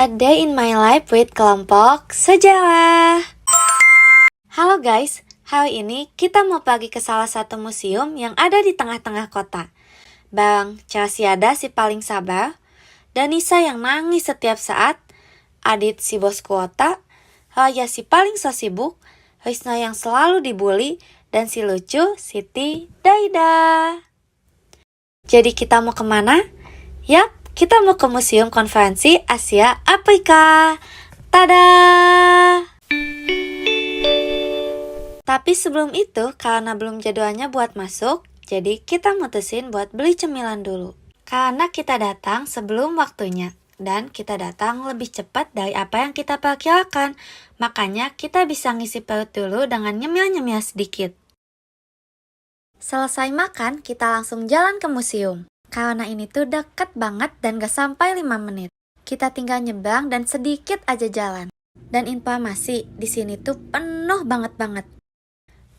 A Day in My Life with kelompok sejarah. Halo guys, hari ini kita mau pergi ke salah satu museum yang ada di tengah-tengah kota. Bang Celsiada si paling sabar, Danisa yang nangis setiap saat, Adit si bos kuota, Raya si paling so sibuk, Rizno yang selalu dibully, dan si lucu Siti Daida. Jadi kita mau kemana? Yap, kita mau ke Museum Konferensi Asia Afrika. Tada! Tapi sebelum itu, karena belum jadwalnya buat masuk, jadi kita mutusin buat beli cemilan dulu. Karena kita datang sebelum waktunya, dan kita datang lebih cepat dari apa yang kita perkirakan. Makanya kita bisa ngisi perut dulu dengan nyemil-nyemil sedikit. Selesai makan, kita langsung jalan ke museum. Karena ini tuh deket banget dan gak sampai 5 menit. Kita tinggal nyebrang dan sedikit aja jalan. Dan informasi di sini tuh penuh banget.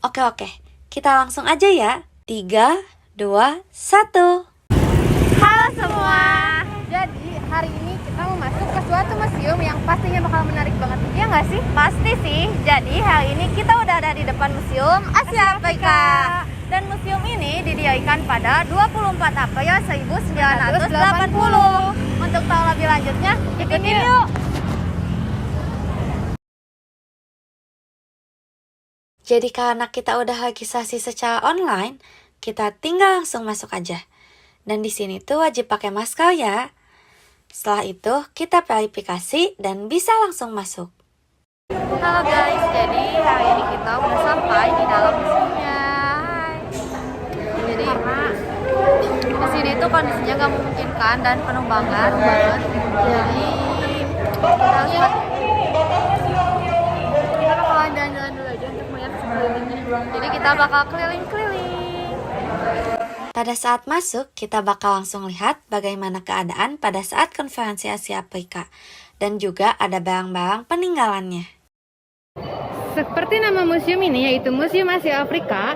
Oke, kita langsung aja ya. 3, 2, 1. Halo semua. Jadi hari ini kita mau masuk ke suatu museum yang pastinya bakal menarik banget. Iya nggak sih? Pasti sih. Jadi hari ini kita udah ada di depan Museum Asia Afrika. Dan museum ini didirikan pada 24 April 1980. Untuk tahu lebih lanjutnya, ikutin yuk. Jadi karena kita udah registrasi secara online, kita tinggal langsung masuk aja. Dan di sini tuh wajib pakai masker ya. Setelah itu kita verifikasi dan bisa langsung masuk. Halo guys, jadi hari ini kita udah sampai di dalam museumnya. Jadi di sini tuh kondisinya gak memungkinkan dan penuh banget. Jadi kita bakalan jalan-jalan dulu aja untuk melihat sekelilingnya. Jadi kita bakal keliling-keliling. Pada saat masuk, kita bakal langsung lihat bagaimana keadaan pada saat konferensi Asia Afrika. Dan juga ada barang-barang peninggalannya. Seperti nama museum ini, yaitu Museum Asia Afrika,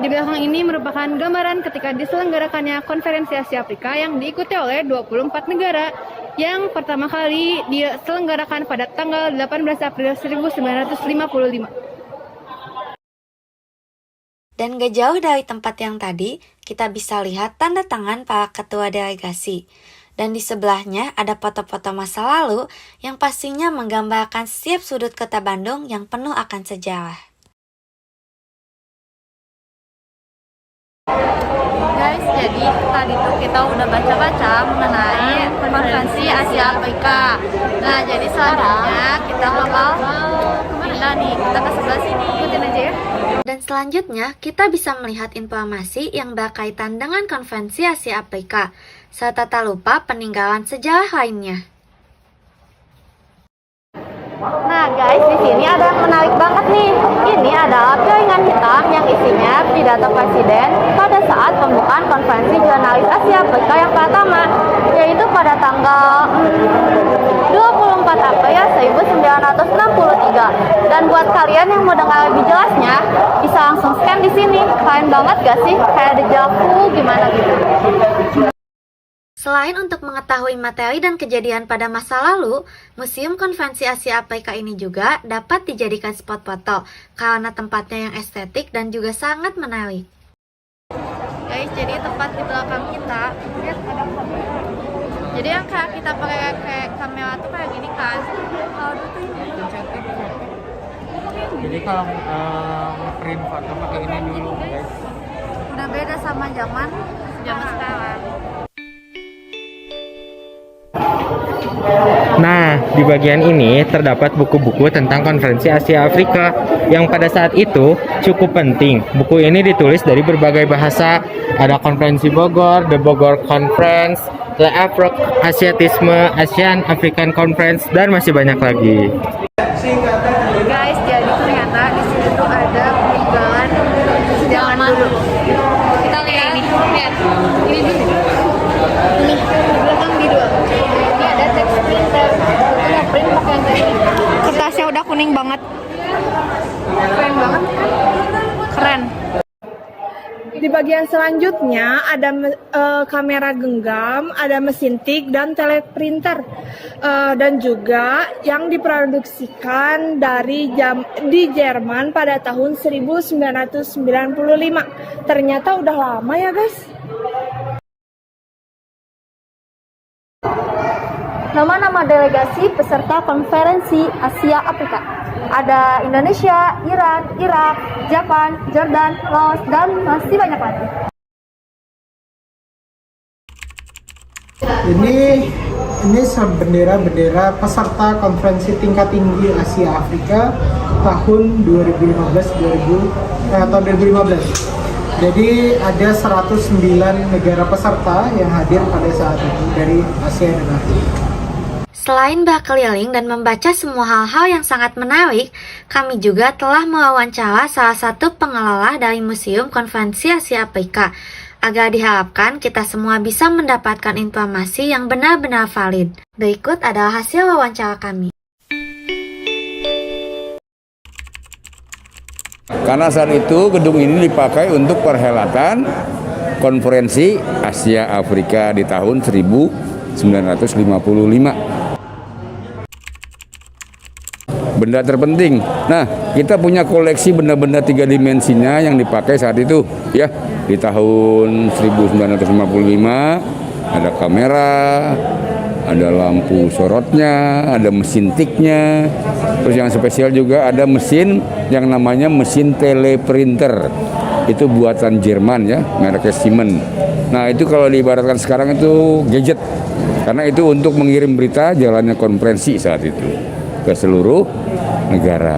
di belakang ini merupakan gambaran ketika diselenggarakannya konferensi Asia Afrika yang diikuti oleh 24 negara yang pertama kali diselenggarakan pada tanggal 18 April 1955. Dan gak jauh dari tempat yang tadi, kita bisa lihat tanda tangan para ketua delegasi. Dan di sebelahnya ada foto-foto masa lalu yang pastinya menggambarkan setiap sudut kota Bandung yang penuh akan sejarah. Guys, jadi tadi tuh kita udah baca-baca mengenai konferensi Asia Afrika. Nah, jadi selanjutnya kita bakal pindah nih, kita ke sebelah sini. Ikutin aja ya. Dan selanjutnya, kita bisa melihat informasi yang berkaitan dengan konferensi Asia Afrika, serta tak lupa peninggalan sejarah lainnya. Nah guys, di sini ada yang menarik banget nih. Ini adalah piringan hitam yang isinya pidato presiden pada saat pembukaan konferensi jurnalis Asia Afrika yang pertama, yaitu pada tanggal 24 April 1963. Dan buat kalian yang mau dengar lebih jelasnya, bisa langsung scan di sini. Keren banget gak sih? Kayak dejavu gimana gitu. Selain untuk mengetahui materi dan kejadian pada masa lalu, Museum Konferensi Asia Afrika ini juga dapat dijadikan spot foto karena tempatnya yang estetik dan juga sangat menarik. Guys, jadi tempat di belakang kita, lihat ada kamera. Jadi yang kayak kita pakai kamera tuh kayak gini kan. Jadi kalau print foto pakai ini dulu guys. Udah beda sama zaman sekarang. Nah, di bagian ini terdapat buku-buku tentang konferensi Asia Afrika yang pada saat itu cukup penting. Buku ini ditulis dari berbagai bahasa. Ada konferensi Bogor, The Bogor Conference, The Afro-Asiatisme, Asian African Conference, dan masih banyak lagi. Guys, jadi ternyata di sini tuh ada peninggalan zaman dulu. Kita lihat ini, lihat. Ini dulu. Ini di belakang video. Ini ada text printer. Itu ngeprint pakai yang tadi. Kertasnya udah kuning banget. Keren banget kan? Keren. Di bagian selanjutnya ada kamera genggam, ada mesin tik dan teleprinter, dan juga yang diproduksikan di Jerman pada tahun 1995. Ternyata udah lama ya guys. Nama-nama delegasi peserta konferensi Asia Afrika. Ada Indonesia, Iran, Irak, Jepang, Jordan, Laos, dan masih banyak lagi. Ini bendera-bendera peserta konferensi tingkat tinggi Asia Afrika tahun 2015. Jadi ada 109 negara peserta yang hadir pada saat itu dari Asia dan Afrika. Selain berkeliling dan membaca semua hal-hal yang sangat menarik, kami juga telah mewawancara salah satu pengelola dari Museum Konferensi Asia Afrika, agar diharapkan kita semua bisa mendapatkan informasi yang benar-benar valid. Berikut adalah hasil wawancara kami. Karena saat itu gedung ini dipakai untuk perhelatan konferensi Asia Afrika di tahun 1955. Benda terpenting. Nah, kita punya koleksi benda-benda 3 dimensinya yang dipakai saat itu, ya. Di tahun 1955 ada kamera, ada lampu sorotnya, ada mesin tiknya. Terus yang spesial juga ada mesin yang namanya mesin teleprinter. Itu buatan Jerman ya, mereknya Siemens. Nah, itu kalau diibaratkan sekarang itu gadget. Karena itu untuk mengirim berita jalannya konferensi saat itu ke seluruh negara.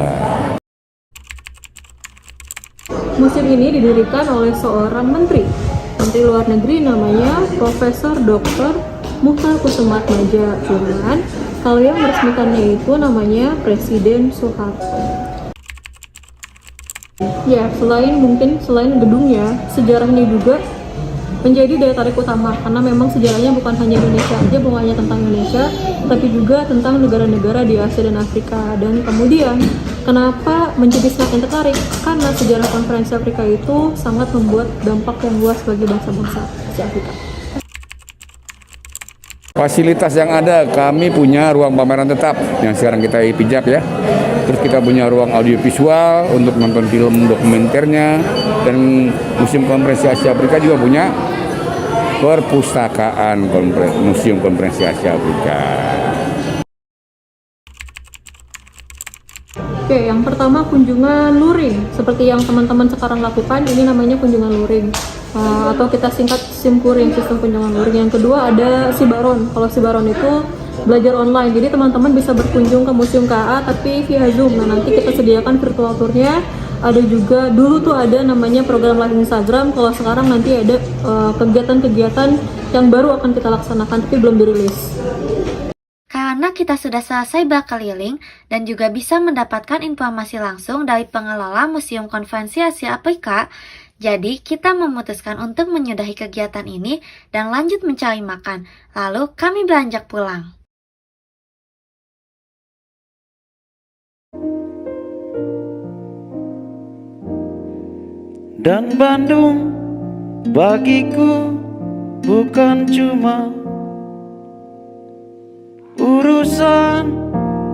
Museum ini didirikan oleh seorang menteri luar negeri namanya Profesor Dr. Mukhtar Kusumatmaja. Cuman kalau yang meresmikannya itu namanya Presiden Soeharto. Ya, selain gedungnya, sejarahnya juga menjadi daya tarik utama karena memang sejarahnya bukan hanya Indonesia aja, bukan hanya tentang Indonesia, tapi juga tentang negara-negara di Asia dan Afrika. Dan kemudian kenapa menjadi semakin tertarik? Karena sejarah konferensi Afrika itu sangat membuat dampak yang luas bagi bangsa-bangsa Asia Afrika. Fasilitas yang ada, kami punya ruang pameran tetap yang sekarang kita pijak ya. Terus kita punya ruang audiovisual untuk nonton film dokumenternya, dan Museum Konferensi Asia Afrika juga punya perpustakaan Museum Konferensi Asia Afrika. Oke, yang pertama kunjungan luring, seperti yang teman-teman sekarang lakukan, ini namanya kunjungan luring. Atau kita singkat simkuring, sistem kunjungan luring. Yang kedua ada Sibaron. Kalau Sibaron itu belajar online, jadi teman-teman bisa berkunjung ke Museum KA tapi via Zoom. Nah, nanti kita sediakan virtual tournya. Ada juga, dulu tuh ada namanya program live Instagram, kalau sekarang nanti ada kegiatan-kegiatan yang baru akan kita laksanakan tapi belum dirilis. Karena kita sudah selesai berkeliling dan juga bisa mendapatkan informasi langsung dari pengelola Museum Konferensi Asia Afrika, jadi kita memutuskan untuk menyudahi kegiatan ini dan lanjut mencari makan. Lalu kami beranjak pulang. Dan Bandung bagiku bukan cuma urusan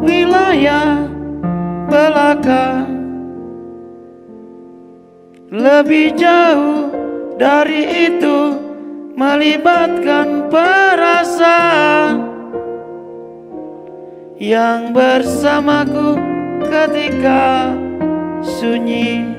wilayah belaka, lebih jauh dari itu melibatkan perasaan yang bersamaku ketika sunyi.